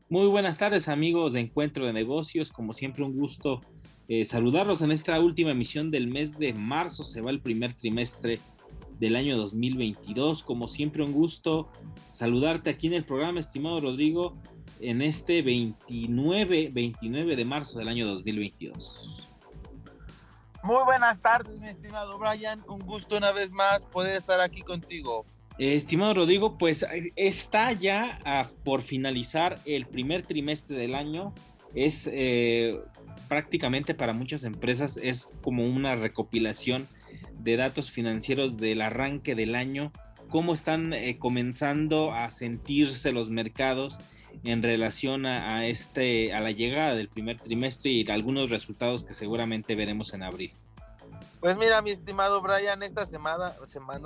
Muy buenas tardes, amigos de Encuentro de Negocios. Como siempre, un gusto saludarlos en esta última emisión del mes de marzo. Se va el primer trimestre del año 2022. Como siempre, un gusto saludarte aquí en el programa, estimado Rodrigo, en este 29 de marzo del año 2022. Muy buenas tardes, mi estimado Brian. Un gusto una vez más poder estar aquí contigo. Estimado Rodrigo, pues está ya por finalizar el primer trimestre del año. Es prácticamente para muchas empresas es como una recopilación de datos financieros del arranque del año, cómo están comenzando a sentirse los mercados en relación a la llegada del primer trimestre y algunos resultados que seguramente veremos en abril. Pues mira, mi estimado Brian, esta semana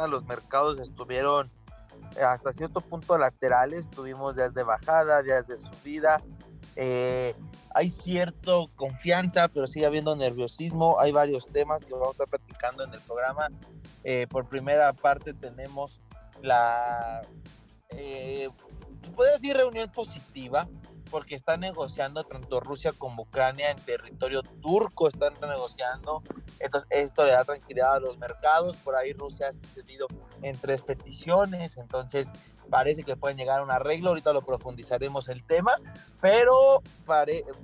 los mercados estuvieron hasta cierto punto laterales. Tuvimos días de bajada, días de subida. Hay cierta confianza, pero sigue habiendo nerviosismo. Hay varios temas que vamos a estar platicando en el programa. Por primera parte tenemos puede decir reunión positiva, porque están negociando tanto Rusia como Ucrania en territorio turco, están negociando. Entonces esto le da tranquilidad a los mercados. Por ahí Rusia ha cedido en 3 peticiones, entonces parece que pueden llegar a un arreglo. Ahorita lo profundizaremos el tema, pero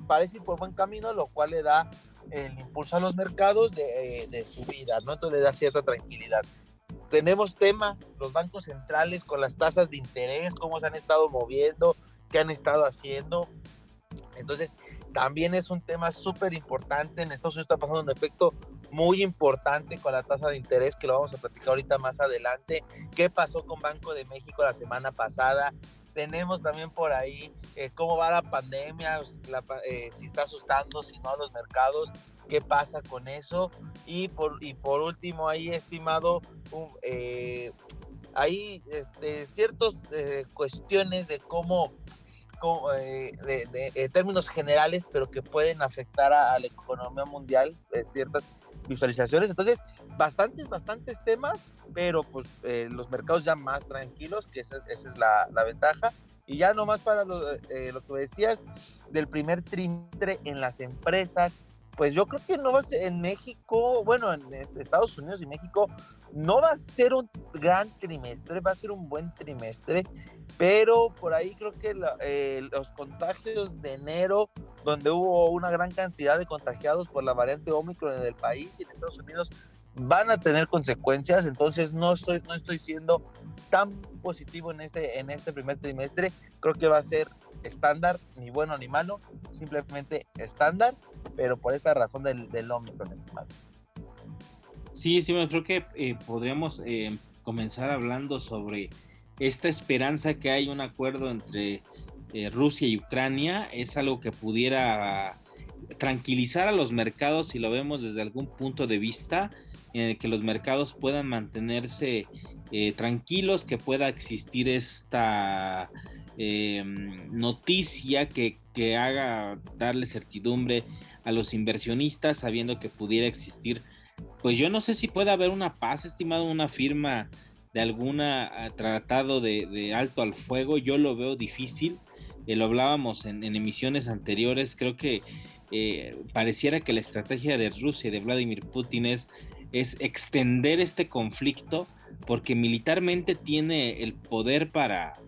parece ir por buen camino, lo cual le da el impulso a los mercados de subida, ¿no? Entonces le da cierta tranquilidad. Tenemos tema, los bancos centrales con las tasas de interés, cómo se han estado moviendo, qué han estado haciendo. Entonces también es un tema súper importante. En Estados Unidos está pasando un efecto muy importante con la tasa de interés, que lo vamos a platicar ahorita más adelante. ¿Qué pasó con Banco de México la semana pasada? Tenemos también por ahí cómo va la pandemia, si está asustando, si no, a los mercados, qué pasa con eso. Y por último, ahí, estimado, hay ciertas cuestiones de cómo de términos generales, pero que pueden afectar a la economía mundial, ciertas visualizaciones. Entonces, bastantes temas, pero pues los mercados ya más tranquilos, que esa es la ventaja. Y ya nomás para lo que decías del primer trimestre en las empresas, pues yo creo que no va a ser en México, bueno, en Estados Unidos y México, no va a ser un gran trimestre, va a ser un buen trimestre, pero por ahí creo que los contagios de enero, donde hubo una gran cantidad de contagiados por la variante Omicron en el país y en Estados Unidos, van a tener consecuencias. Entonces no estoy siendo tan positivo en este primer trimestre. Creo que va a ser estándar, ni bueno ni malo, simplemente estándar, pero por esta razón del Omicron, estimado. Sí, creo que podríamos comenzar hablando sobre esta esperanza que hay un acuerdo entre Rusia y Ucrania. Es algo que pudiera tranquilizar a los mercados si lo vemos desde algún punto de vista, en el que los mercados puedan mantenerse tranquilos, que pueda existir esta noticia que haga darle certidumbre a los inversionistas, sabiendo que pudiera existir, pues yo no sé si puede haber una paz, estimado, una firma de alguna tratado de alto al fuego. Yo lo veo difícil. Lo hablábamos en emisiones anteriores. Creo que pareciera que la estrategia de Rusia y de Vladimir Putin es extender este conflicto, porque militarmente tiene el poder para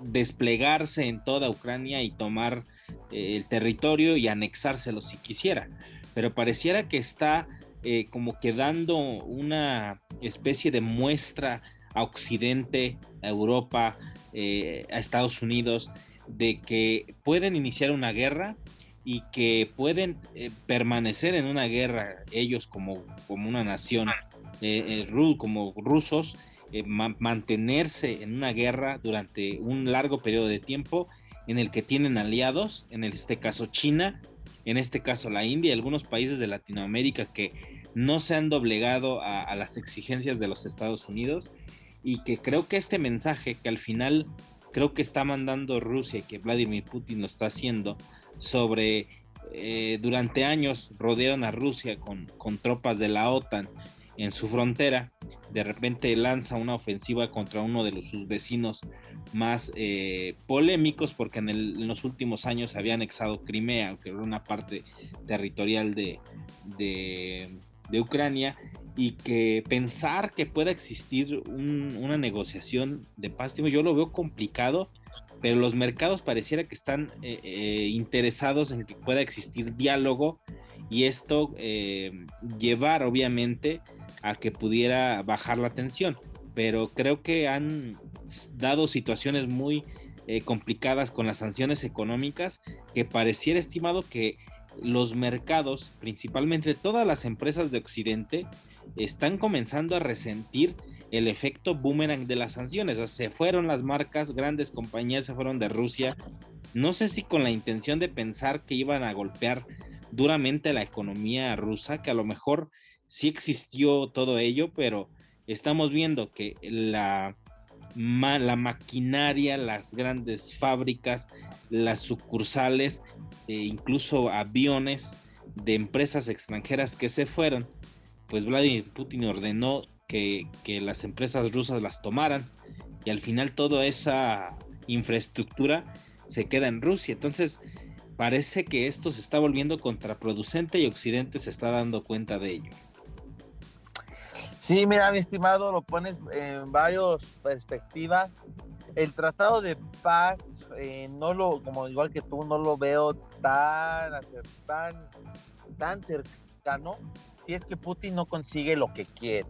desplegarse en toda Ucrania y tomar el territorio y anexárselo si quisiera, pero pareciera que está como que dando una especie de muestra a Occidente, a Europa, a Estados Unidos, de que pueden iniciar una guerra y que pueden permanecer en una guerra ellos como una nación, como rusos, mantenerse en una guerra durante un largo periodo de tiempo en el que tienen aliados, en este caso China, en este caso la India y algunos países de Latinoamérica que no se han doblegado a las exigencias de los Estados Unidos, y que creo que este mensaje que al final creo que está mandando Rusia y que Vladimir Putin lo está haciendo sobre durante años rodearon a Rusia con tropas de la OTAN en su frontera, de repente lanza una ofensiva contra uno de sus vecinos más polémicos, porque en los últimos años había anexado Crimea, que era una parte territorial de Ucrania, y que pensar que pueda existir una negociación de paz, yo lo veo complicado, pero los mercados pareciera que están interesados en que pueda existir diálogo y esto llevar obviamente a que pudiera bajar la tensión, pero creo que han dado situaciones muy complicadas con las sanciones económicas, que pareciera, estimado, que los mercados, principalmente todas las empresas de Occidente, están comenzando a resentir el efecto boomerang de las sanciones. O sea, se fueron las marcas, grandes compañías se fueron de Rusia, no sé si con la intención de pensar que iban a golpear duramente la economía rusa, que a lo mejor sí existió todo ello, pero estamos viendo que la maquinaria, las grandes fábricas, las sucursales, incluso aviones de empresas extranjeras que se fueron, pues Vladimir Putin ordenó que las empresas rusas las tomaran y al final toda esa infraestructura se queda en Rusia. Entonces parece que esto se está volviendo contraproducente y Occidente se está dando cuenta de ello. Sí, mira, mi estimado, lo pones en varias perspectivas. El tratado de paz, como igual que tú, no lo veo tan cercano, si es que Putin no consigue lo que quiere.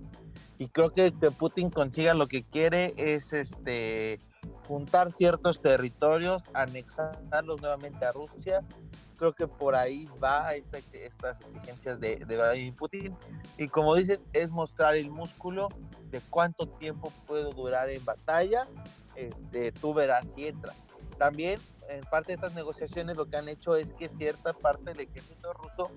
Y creo que Putin consiga lo que quiere es juntar ciertos territorios, anexarlos nuevamente a Rusia. Creo que por ahí va estas exigencias de Vladimir Putin. Y como dices, es mostrar el músculo de cuánto tiempo puedo durar en batalla. Tú verás si entras. También, en parte de estas negociaciones, lo que han hecho es que cierta parte del ejército ruso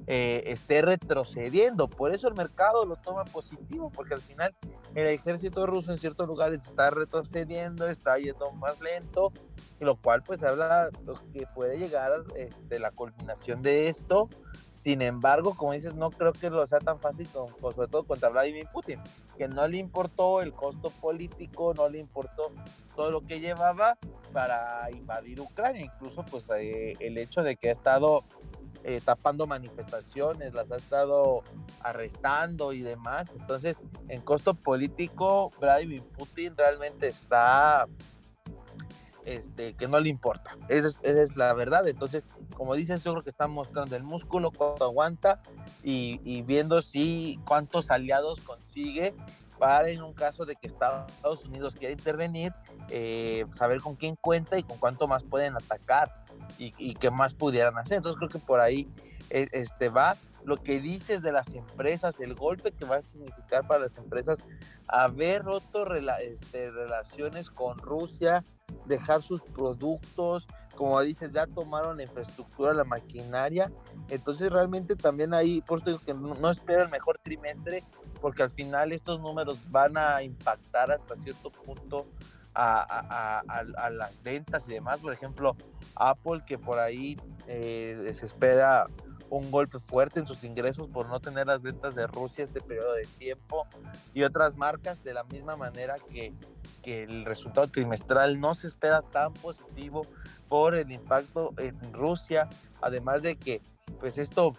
esté retrocediendo. Por eso el mercado lo toma positivo, porque al final el ejército ruso en ciertos lugares está retrocediendo, está yendo más lento, y lo cual pues habla que puede llegar la culminación de esto. Sin embargo, como dices, no creo que lo sea tan fácil, sobre todo contra Vladimir Putin, que no le importó el costo político, no le importó todo lo que llevaba para invadir Ucrania, incluso pues el hecho de que ha estado tapando manifestaciones, las ha estado arrestando y demás. Entonces, en costo político, Vladimir Putin realmente está que no le importa. Esa es la verdad. Entonces, como dices, yo creo que está mostrando el músculo, cuánto aguanta y viendo si cuántos aliados consigue para, en un caso de que Estados Unidos quiera intervenir, saber con quién cuenta y con cuánto más pueden atacar y qué más pudieran hacer. Entonces creo que por ahí va lo que dices de las empresas, el golpe que va a significar para las empresas haber roto relaciones con Rusia, dejar sus productos, como dices, ya tomaron la infraestructura, la maquinaria. Entonces realmente también ahí, por eso digo que no espero el mejor trimestre, porque al final estos números van a impactar hasta cierto punto a las ventas y demás. Por ejemplo, Apple, que por ahí se espera un golpe fuerte en sus ingresos por no tener las ventas de Rusia este periodo de tiempo, y otras marcas de la misma manera que el resultado trimestral no se espera tan positivo por el impacto en Rusia, además de que pues esto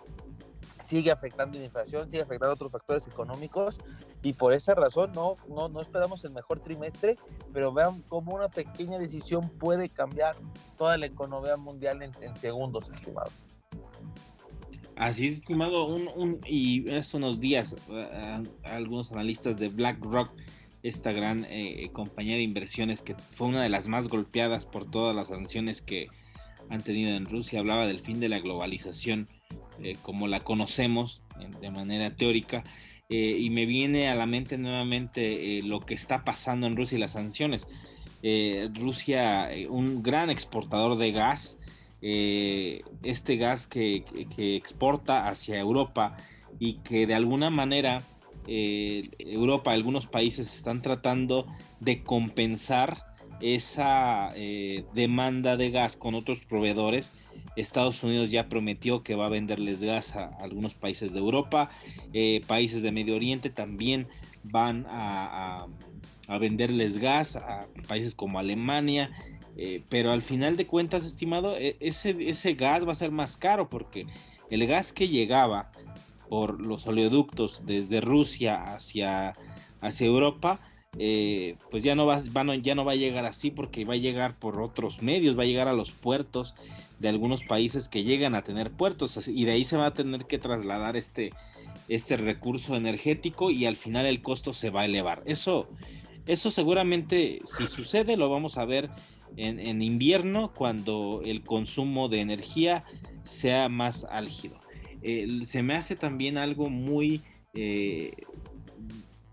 sigue afectando la inflación, sigue afectando otros factores económicos, y por esa razón no esperamos el mejor trimestre, pero vean cómo una pequeña decisión puede cambiar toda la economía mundial en segundos, estimado. Así es, estimado, y hace unos días algunos analistas de BlackRock, esta gran compañía de inversiones que fue una de las más golpeadas por todas las sanciones que han tenido en Rusia, hablaba del fin de la globalización como la conocemos de manera teórica, y me viene a la mente nuevamente lo que está pasando en Rusia y las sanciones. Rusia, un gran exportador de gas, este gas que exporta hacia Europa y que de alguna manera Europa, algunos países están tratando de compensar esa demanda de gas con otros proveedores, Estados Unidos ya prometió que va a venderles gas a algunos países de Europa, países de Medio Oriente también van a venderles gas a países como Alemania, pero al final de cuentas, estimado, ese gas va a ser más caro porque el gas que llegaba por los oleoductos desde Rusia hacia Europa, pues ya no va a llegar así porque va a llegar por otros medios, va a llegar a los puertos de algunos países que llegan a tener puertos y de ahí se va a tener que trasladar este recurso energético y al final el costo se va a elevar. Eso seguramente, si sucede, lo vamos a ver en invierno cuando el consumo de energía sea más álgido. Se me hace también algo muy,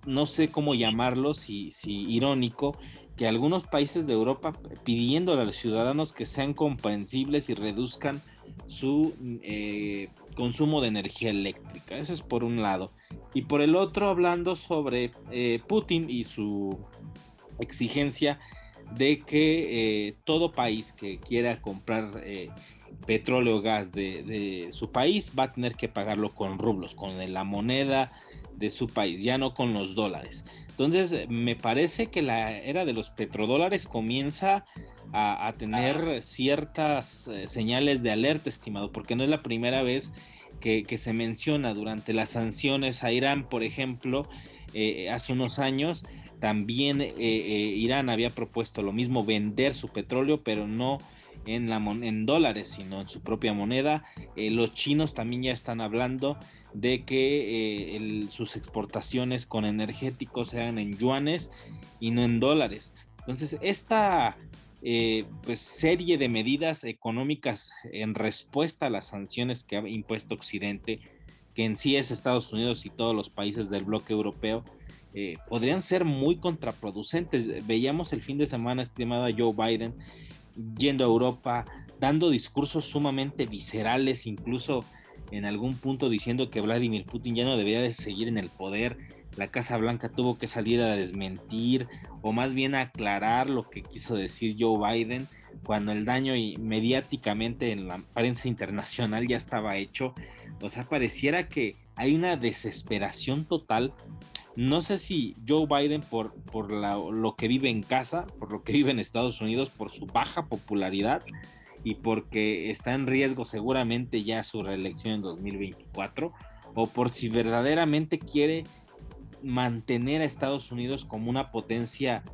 no sé cómo llamarlo, si irónico, que algunos países de Europa pidiendo a los ciudadanos que sean comprensibles y reduzcan su consumo de energía eléctrica. Eso es por un lado. Y por el otro, hablando sobre Putin y su exigencia de que todo país que quiera comprar petróleo o gas de su país va a tener que pagarlo con rublos, con la moneda de su país, ya no con los dólares. Entonces, me parece que la era de los petrodólares comienza a tener ciertas señales de alerta, estimado, porque no es la primera vez que se menciona durante las sanciones a Irán, por ejemplo, hace unos años. También Irán había propuesto lo mismo, vender su petróleo, pero no en dólares, sino en su propia moneda. Los chinos también ya están hablando de que sus exportaciones con energéticos sean en yuanes y no en dólares. Entonces, esta pues serie de medidas económicas en respuesta a las sanciones que ha impuesto Occidente, que en sí es Estados Unidos y todos los países del bloque europeo, podrían ser muy contraproducentes. Veíamos el fin de semana, estimada, Joe Biden yendo a Europa, dando discursos sumamente viscerales, incluso en algún punto diciendo que Vladimir Putin ya no debería de seguir en el poder. La Casa Blanca tuvo que salir a desmentir o más bien a aclarar lo que quiso decir Joe Biden cuando el daño mediáticamente en la prensa internacional ya estaba hecho. O sea, pareciera que hay una desesperación total. No sé si Joe Biden por lo que vive en casa, por lo que vive en Estados Unidos, por su baja popularidad y porque está en riesgo seguramente ya su reelección en 2024, o por si verdaderamente quiere mantener a Estados Unidos como una potencia,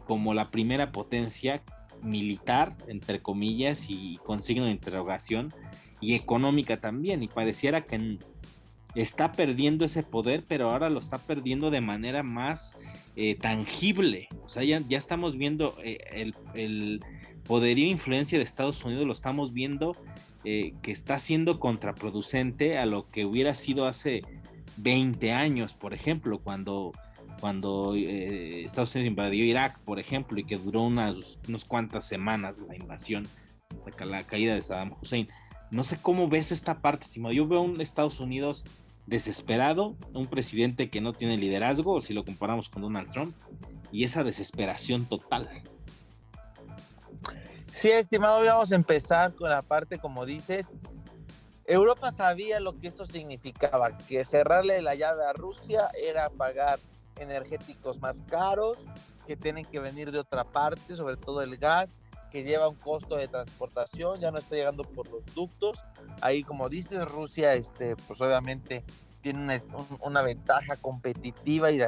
como la primera potencia militar, entre comillas, y con signo de interrogación, y económica también, y pareciera que está perdiendo ese poder, pero ahora lo está perdiendo de manera más tangible. O sea, ya estamos viendo el poderío e influencia de Estados Unidos, lo estamos viendo que está siendo contraproducente a lo que hubiera sido hace 20 años, por ejemplo, cuando Estados Unidos invadió Irak, por ejemplo, y que duró unas cuantas semanas la invasión, hasta la caída de Saddam Hussein. No sé cómo ves esta parte, Simón. Yo veo un Estados Unidos desesperado, un presidente que no tiene liderazgo, si lo comparamos con Donald Trump, y esa desesperación total. Sí, estimado, vamos a empezar con la parte, como dices. Europa sabía lo que esto significaba, que cerrarle la llave a Rusia era pagar energéticos más caros, que tienen que venir de otra parte, sobre todo el gas, que lleva un costo de transportación, ya no está llegando por los ductos. Ahí, como dices, Rusia, pues obviamente tiene una ventaja competitiva y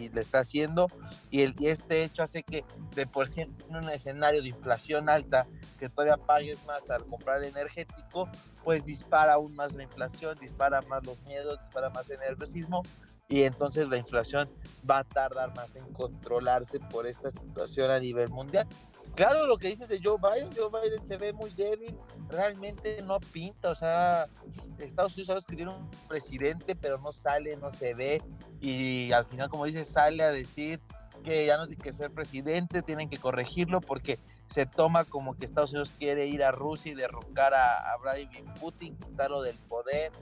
le está haciendo, y este hecho hace que de por sí en un escenario de inflación alta, que todavía pagues más al comprar energético, pues dispara aún más la inflación, dispara más los miedos, dispara más el nerviosismo, y entonces la inflación va a tardar más en controlarse por esta situación a nivel mundial. Claro, lo que dices de Joe Biden se ve muy débil, realmente no pinta, o sea, Estados Unidos sabes que tiene un presidente, pero no sale, no se ve, y al final, como dices, sale a decir que ya no tiene que ser presidente, tienen que corregirlo porque se toma como que Estados Unidos quiere ir a Rusia y derrocar a Vladimir Putin, quitarlo del poder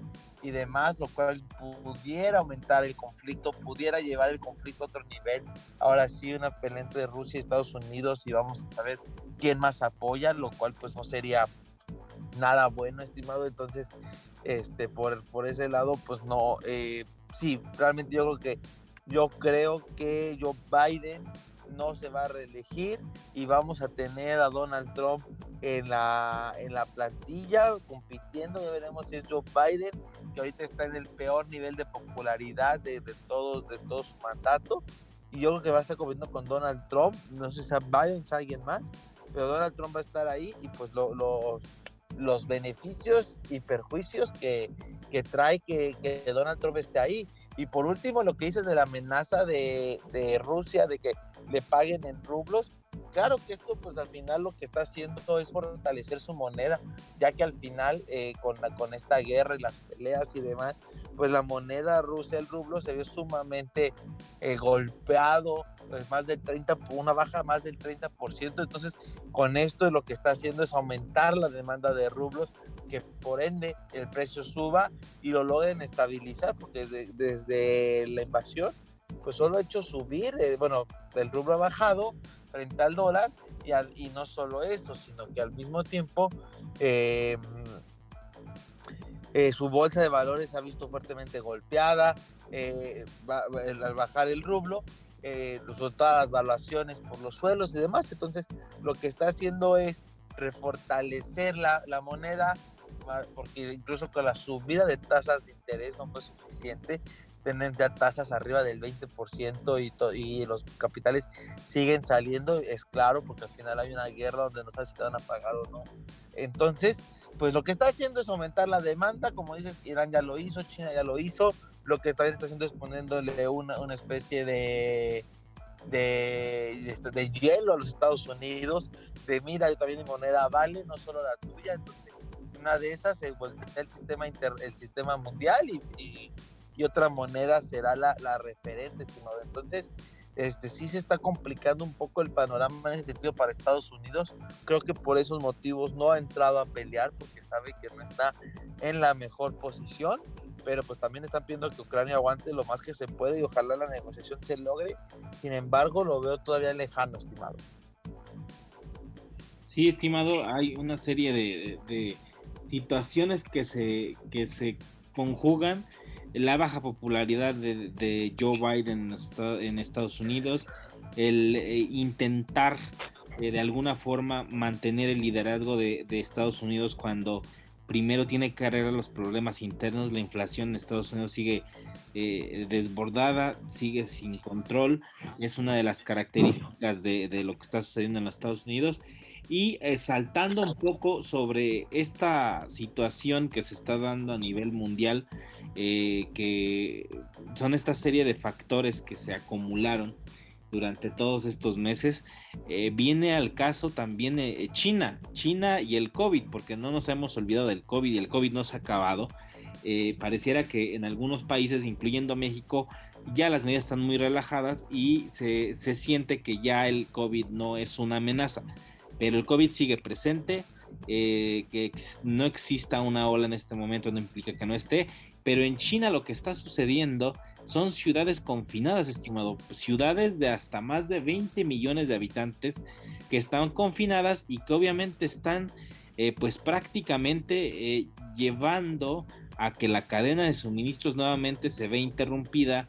y demás, lo cual pudiera aumentar el conflicto, pudiera llevar el conflicto a otro nivel. Ahora sí, una pelea entre Rusia y Estados Unidos y vamos a ver quién más apoya, lo cual pues no sería nada bueno, estimado. Entonces, por ese lado, pues no, sí, realmente yo creo que Joe Biden no se va a reelegir y vamos a tener a Donald Trump en la plantilla compitiendo. Ya veremos si es Joe Biden, que ahorita está en el peor nivel de popularidad de todo su mandato, y yo creo que va a estar compitiendo con Donald Trump. No sé si sea Biden, o sea alguien más, pero Donald Trump va a estar ahí, y pues los beneficios y perjuicios que trae que Donald Trump esté ahí. Y por último, lo que dices de la amenaza de Rusia, de que le paguen en rublos. Claro que esto, pues al final lo que está haciendo es fortalecer su moneda, ya que al final, con esta guerra y las peleas y demás, pues la moneda rusa, el rublo, se vio sumamente golpeado, pues más del 30, una baja más del 30%. Entonces, con esto lo que está haciendo es aumentar la demanda de rublos, que por ende el precio suba y lo logren estabilizar, porque desde la invasión pues solo ha hecho subir, bueno, el rublo ha bajado frente al dólar, y no solo eso, sino que al mismo tiempo su bolsa de valores se ha visto fuertemente golpeada, al bajar el rublo, todas las valuaciones por los suelos y demás. Entonces, lo que está haciendo es refortalecer la moneda, porque incluso con la subida de tasas de interés no fue suficiente. Tienen ya tasas arriba del 20%, y los capitales siguen saliendo, es claro, porque al final hay una guerra donde no sabes si te van a pagar o no. Entonces, pues lo que está haciendo es aumentar la demanda, como dices, Irán ya lo hizo, China ya lo hizo. Lo que también está haciendo es poniéndole una especie de hielo a los Estados Unidos, de mira, yo también mi moneda vale, no solo la tuya. Entonces, una de esas se voltea el sistema mundial, y otra moneda será la referente, estimado. Entonces, sí se está complicando un poco el panorama en ese sentido para Estados Unidos. Creo que por esos motivos no ha entrado a pelear, porque sabe que no está en la mejor posición, pero pues también están pidiendo que Ucrania aguante lo más que se puede, y ojalá la negociación se logre. Sin embargo, lo veo todavía lejano, estimado. Sí, estimado, hay una serie de situaciones que se conjugan. La baja popularidad de Joe Biden en Estados Unidos, el intentar de alguna forma mantener el liderazgo de Estados Unidos cuando primero tiene que arreglar los problemas internos. La inflación en Estados Unidos sigue desbordada, sigue sin control, es una de las características de lo que está sucediendo en los Estados Unidos. Y saltando un poco sobre esta situación que se está dando a nivel mundial, que son esta serie de factores que se acumularon durante todos estos meses, viene al caso también China y el COVID, porque no nos hemos olvidado del COVID, y el COVID no se ha acabado. Pareciera que en algunos países, incluyendo México, ya las medidas están muy relajadas y se siente que ya el COVID no es una amenaza, pero el COVID sigue presente. Que no exista una ola en este momento no implica que no esté, pero en China lo que está sucediendo son ciudades confinadas, estimado, ciudades de hasta más de 20 millones de habitantes que están confinadas y que obviamente están pues prácticamente llevando a que la cadena de suministros nuevamente se ve interrumpida.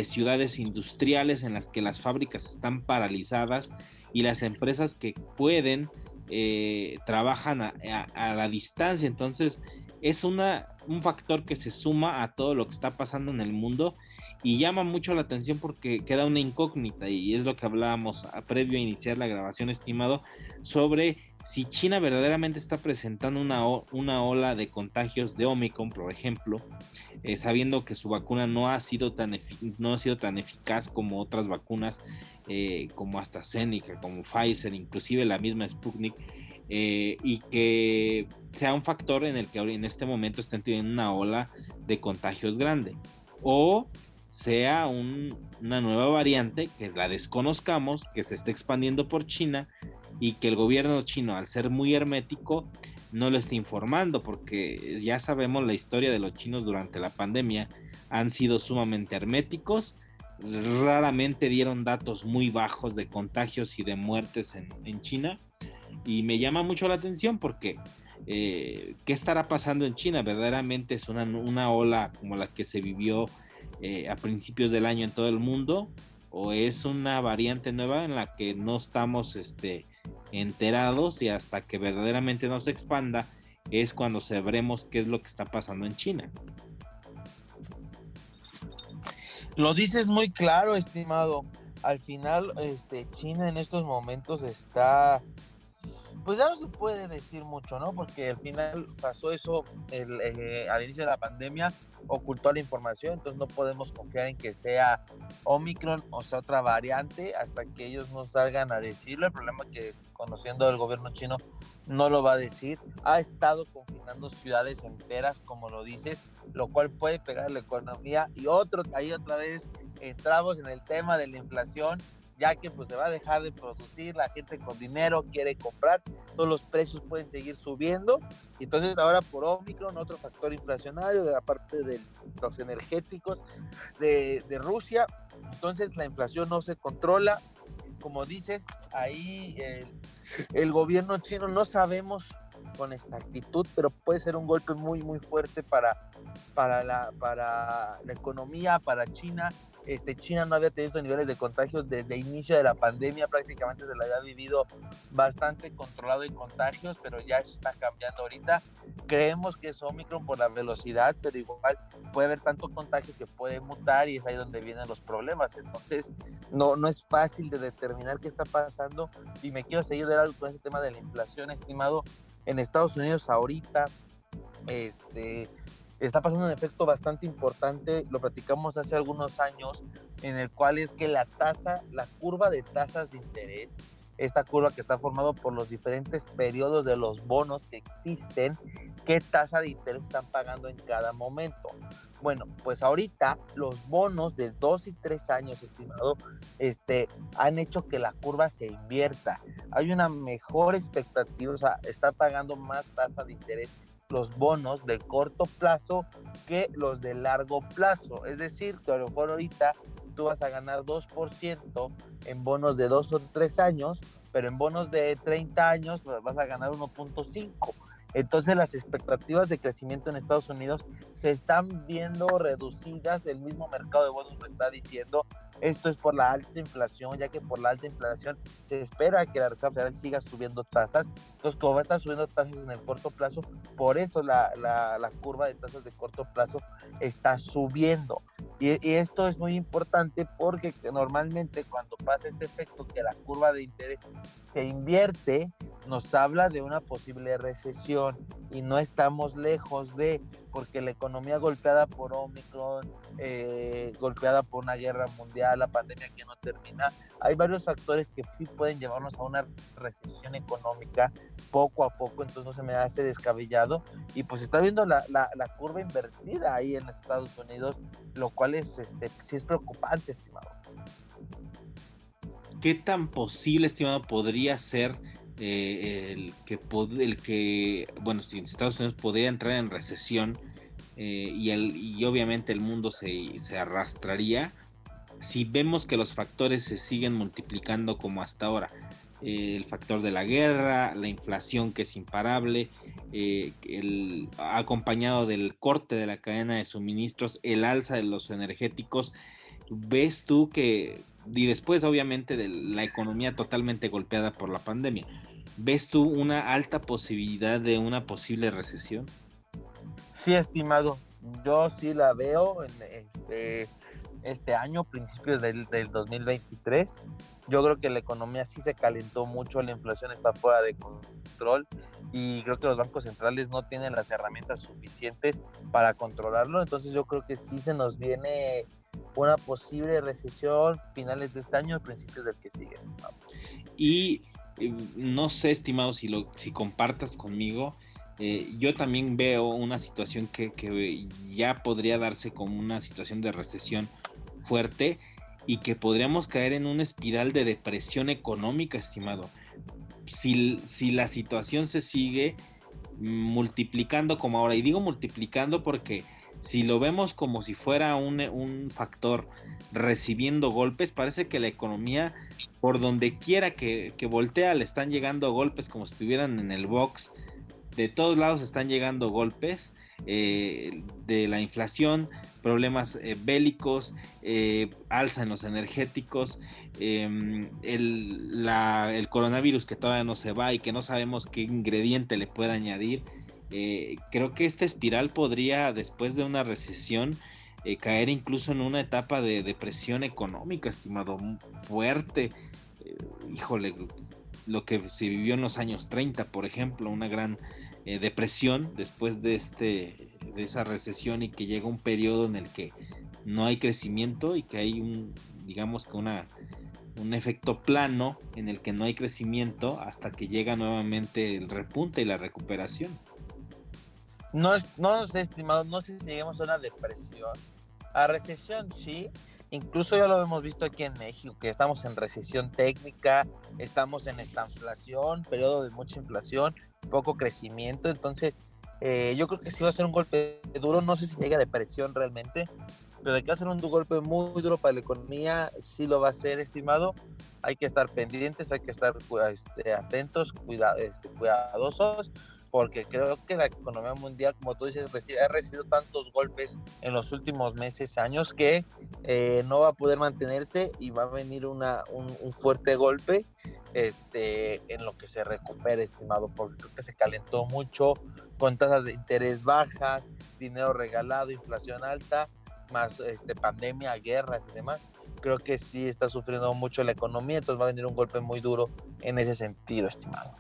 Ciudades industriales en las que las fábricas están paralizadas y las empresas que pueden trabajan a la distancia. Entonces es un factor que se suma a todo lo que está pasando en el mundo y llama mucho la atención porque queda una incógnita, y es lo que hablábamos previo a iniciar la grabación, estimado, sobre si China verdaderamente está presentando una ola de contagios de Omicron, por ejemplo, sabiendo que su vacuna no ha sido tan eficaz como otras vacunas, como AstraZeneca, como Pfizer, inclusive la misma Sputnik, y que sea un factor en el que en este momento estén teniendo una ola de contagios grande, o sea una nueva variante que la desconozcamos, que se está expandiendo por China y que el gobierno chino, al ser muy hermético, no lo está informando, porque ya sabemos la historia de los chinos durante la pandemia. Han sido sumamente herméticos, raramente dieron datos muy bajos de contagios y de muertes en China, y me llama mucho la atención porque ¿Qué estará pasando en China? ¿Verdaderamente es una ola como la que se vivió a principios del año en todo el mundo? ¿O es una variante nueva en la que no estamos enterados, y hasta que verdaderamente no se expanda es cuando sabremos qué es lo que está pasando en China? Lo dices muy claro, estimado. Al final, China en estos momentos está, pues ya no se puede decir mucho, ¿no? Porque al final pasó eso al inicio de la pandemia, ocultó la información, entonces no podemos confiar en que sea Omicron o sea otra variante hasta que ellos no salgan a decirlo. El problema es que, conociendo el gobierno chino, no lo va a decir. Ha estado confinando ciudades enteras, como lo dices, lo cual puede pegar a la economía. Y ahí otra vez entramos en el tema de la inflación, ya que pues se va a dejar de producir, la gente con dinero quiere comprar, todos los precios pueden seguir subiendo, y entonces ahora por Omicron, otro factor inflacionario de la parte de los energéticos de Rusia, entonces la inflación no se controla, como dices, ahí el gobierno chino no sabemos con exactitud, pero puede ser un golpe muy, muy fuerte para la economía, para China. China no había tenido estos niveles de contagios desde el inicio de la pandemia, prácticamente se la había vivido bastante controlado en contagios, pero ya eso está cambiando ahorita. Creemos que es Omicron por la velocidad, pero igual puede haber tanto contagio que puede mutar y es ahí donde vienen los problemas. Entonces, no es fácil de determinar qué está pasando, y me quiero seguir de largo con ese tema de la inflación, estimado. En Estados Unidos ahorita, está pasando un efecto bastante importante, lo platicamos hace algunos años, en el cual es que la curva de tasas de interés, esta curva que está formada por los diferentes periodos de los bonos que existen, qué tasa de interés están pagando en cada momento. Bueno, pues ahorita los bonos de 2 y 3 años, estimado, han hecho que la curva se invierta. Hay una mejor expectativa, o sea, está pagando más tasa de interés los bonos de corto plazo que los de largo plazo. Es decir, que a lo mejor ahorita tú vas a ganar 2% en bonos de 2 o 3 años, pero en bonos de 30 años vas a ganar 1.5. Entonces las expectativas de crecimiento en Estados Unidos se están viendo reducidas, el mismo mercado de bonos lo está diciendo. Esto es por la alta inflación, ya que por la alta inflación se espera que la Reserva Federal siga subiendo tasas. Entonces, como va a estar subiendo tasas en el corto plazo, por eso la curva de tasas de corto plazo está subiendo. Y esto es muy importante porque normalmente cuando pasa este efecto que la curva de interés se invierte, nos habla de una posible recesión, y no estamos lejos porque la economía golpeada por Omicron, golpeada por una guerra mundial, la pandemia que no termina, hay varios factores que sí pueden llevarnos a una recesión económica poco a poco, entonces no se me hace descabellado, y pues está viendo la curva invertida ahí en Estados Unidos, lo cual sí es preocupante, estimado. ¿Qué tan posible, estimado, podría ser bueno, si Estados Unidos podría entrar en recesión, y obviamente el mundo se arrastraría si vemos que los factores se siguen multiplicando como hasta ahora? El factor de la guerra, la inflación que es imparable, acompañado del corte de la cadena de suministros, el alza de los energéticos. ¿Ves tú que, y después obviamente de la economía totalmente golpeada por la pandemia, ves tú una alta posibilidad de una posible recesión? Sí, estimado, yo sí la veo en este año, principios del 2023. Yo creo que la economía sí se calentó mucho, la inflación está fuera de control, y creo que los bancos centrales no tienen las herramientas suficientes para controlarlo. Entonces yo creo que sí se nos viene una posible recesión finales de este año, principios del que sigue, estimado. Y no sé, estimado, si compartas conmigo. Yo también veo una situación que ya podría darse como una situación de recesión fuerte, y que podríamos caer en una espiral de depresión económica, estimado. Si la situación se sigue multiplicando como ahora, y digo multiplicando porque si lo vemos como si fuera un factor recibiendo golpes, parece que la economía, por donde quiera que voltea, le están llegando golpes como si estuvieran en el box, de todos lados están llegando golpes de la inflación, problemas bélicos, alza en los energéticos, el coronavirus que todavía no se va y que no sabemos qué ingrediente le pueda añadir. Creo que esta espiral podría, después de una recesión, caer incluso en una etapa de depresión económica, estimado, fuerte. Híjole, lo que se vivió en los años 30, por ejemplo, una gran depresión después de esa recesión, y que llega un periodo en el que no hay crecimiento y que hay digamos que un efecto plano en el que no hay crecimiento hasta que llega nuevamente el repunte y la recuperación. No sé, estimado, no sé si lleguemos a una depresión. A recesión sí, incluso ya lo hemos visto aquí en México, que estamos en recesión técnica, estamos en estanflación, periodo de mucha inflación, poco crecimiento. Entonces yo creo que sí va a ser un golpe duro. No sé si llega a depresión realmente, pero de que va a ser un golpe muy duro para la economía, sí lo va a ser, estimado. Hay que estar pendientes, hay que estar atentos, cuidadosos, porque creo que la economía mundial, como tú dices, ha recibido tantos golpes en los últimos meses, años, que no va a poder mantenerse, y va a venir un fuerte golpe en lo que se recupere, estimado, porque creo que se calentó mucho con tasas de interés bajas, dinero regalado, inflación alta, más pandemia, guerras y demás. Creo que sí está sufriendo mucho la economía, entonces va a venir un golpe muy duro en ese sentido, estimado.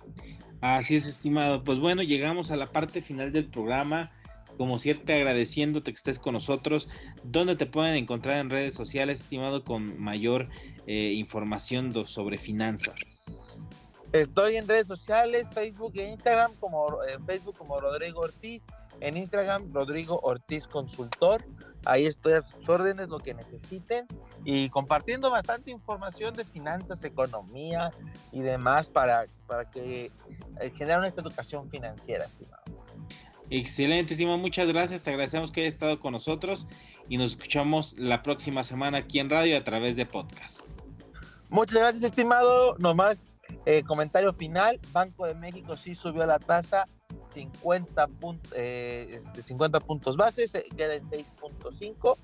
Así es, estimado. Pues bueno, llegamos a la parte final del programa. Como siempre, agradeciéndote que estés con nosotros. ¿Dónde te pueden encontrar en redes sociales, estimado, con mayor información sobre finanzas? Estoy en redes sociales, Facebook e Instagram, en Facebook como Rodrigo Ortiz, en Instagram Rodrigo Ortiz Consultor. Ahí estoy a sus órdenes, lo que necesiten, y compartiendo bastante información de finanzas, economía y demás para que genere una educación financiera, estimado. Excelente, estimado, muchas gracias, te agradecemos que hayas estado con nosotros y nos escuchamos la próxima semana aquí en radio a través de podcast. Muchas gracias, estimado. Nomás comentario final: Banco de México sí subió la tasa 50 puntos base, queda en 6.5.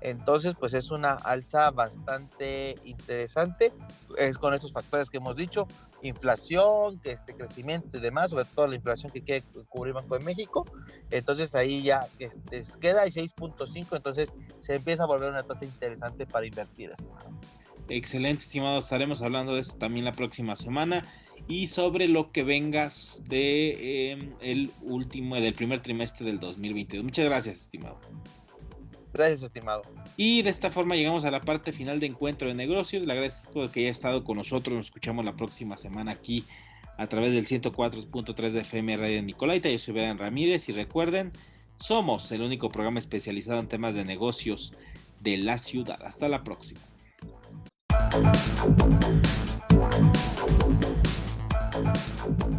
Entonces, pues es una alza bastante interesante. Es con estos factores que hemos dicho: inflación, crecimiento y demás, sobre todo la inflación que quiere cubrir Banco de México. Entonces ahí ya queda en 6.5, entonces se empieza a volver una tasa interesante para invertir, estimado. Excelente, estimado, estaremos hablando de esto también la próxima semana y sobre lo que vengas del primer trimestre del 2022. Muchas gracias, estimado. Gracias, estimado. Y de esta forma llegamos a la parte final de Encuentro de Negocios. Le agradezco por que haya estado con nosotros. Nos escuchamos la próxima semana aquí a través del 104.3 de FM Radio Nicolaita. Yo soy Brian Ramírez y recuerden, somos el único programa especializado en temas de negocios de la ciudad. Hasta la próxima. Thank you.